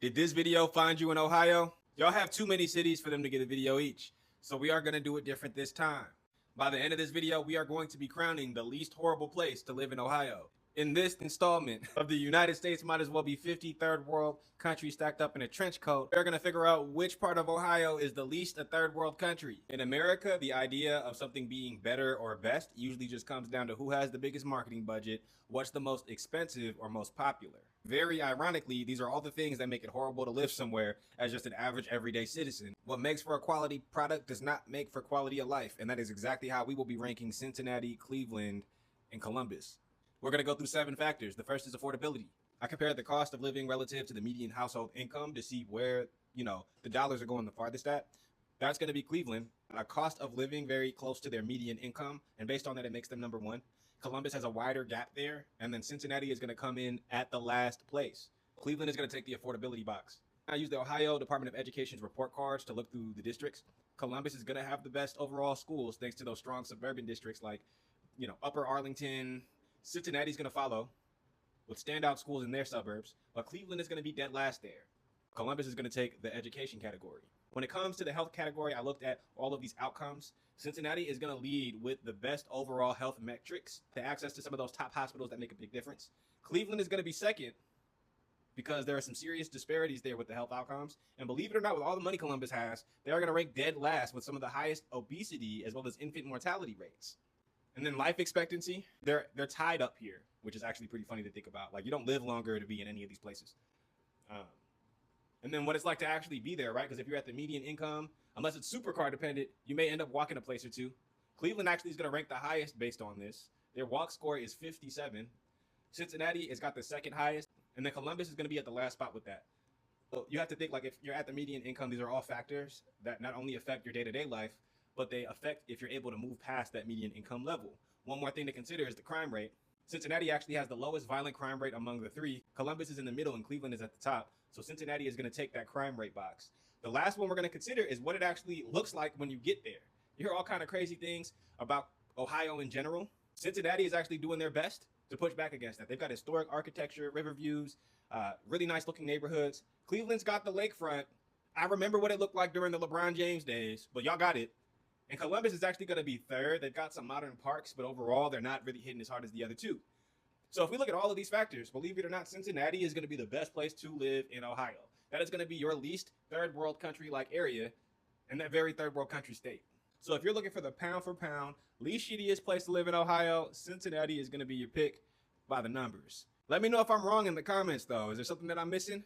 Did this video find you in Ohio? Y'all have too many cities for them to get a video each, so we are going to do it different this time. By the end of this video, we are going to be crowning the least horrible place to live in Ohio. In this installment of the United States might as well be 50 third world countries stacked up in a trench coat, we're going to figure out which part of Ohio is the least a third world country. In America, the idea of something being better or best usually just comes down to who has the biggest marketing budget, what's the most expensive or most popular. Very ironically, these are all the things that make it horrible to live somewhere as just an average everyday citizen. What makes for a quality product does not make for quality of life, and that is exactly how we will be ranking Cincinnati, Cleveland, and Columbus. We're going to go through 7 factors. The first is affordability. I compared the cost of living relative to the median household income to see where, the dollars are going the farthest at. That's going to be Cleveland. A cost of living very close to their median income, and based on that, it makes them number 1. Columbus has a wider gap there, and then Cincinnati is going to come in at the last place. Cleveland is going to take the affordability box. I use the Ohio Department of Education's report cards to look through the districts. Columbus is going to have the best overall schools thanks to those strong suburban districts like, Upper Arlington. Cincinnati's going to follow with standout schools in their suburbs, but Cleveland is going to be dead last there. Columbus is going to take the education category. When it comes to the health category, I looked at all of these outcomes. Cincinnati is going to lead with the best overall health metrics to access to some of those top hospitals that make a big difference. Cleveland is going to be second because there are some serious disparities there with the health outcomes. And believe it or not, with all the money Columbus has, they are going to rank dead last with some of the highest obesity as well as infant mortality rates. And then life expectancy, they're tied up here, which is actually pretty funny to think about. Like, you don't live longer to be in any of these places. And then what it's like to actually be there, right? Because if you're at the median income, unless it's supercar dependent, you may end up walking a place or two. Cleveland actually is going to rank the highest based on this. Their walk score is 57. Cincinnati has got the second highest, and then Columbus is going to be at the last spot with that. So you have to think, like, if you're at the median income, these are all factors that not only affect your day-to-day life, but they affect if you're able to move past that median income level. One more thing to consider is the crime rate. Cincinnati actually has the lowest violent crime rate among the 3. Columbus is in the middle and Cleveland is at the top. So Cincinnati is going to take that crime rate box. The last one we're going to consider is what it actually looks like when you get there. You hear all kind of crazy things about Ohio in general. Cincinnati is actually doing their best to push back against that. They've got historic architecture, river views, really nice looking neighborhoods. Cleveland's got the lakefront. I remember what it looked like during the LeBron James days, but y'all got it. And Columbus is actually going to be 3rd. They've got some modern parks, but overall, they're not really hitting as hard as the other 2. So if we look at all of these factors, believe it or not, Cincinnati is going to be the best place to live in Ohio. That is going to be your least third world country-like area in that very third world country state. So if you're looking for the pound for pound, least shittiest place to live in Ohio, Cincinnati is going to be your pick by the numbers. Let me know if I'm wrong in the comments, though. Is there something that I'm missing?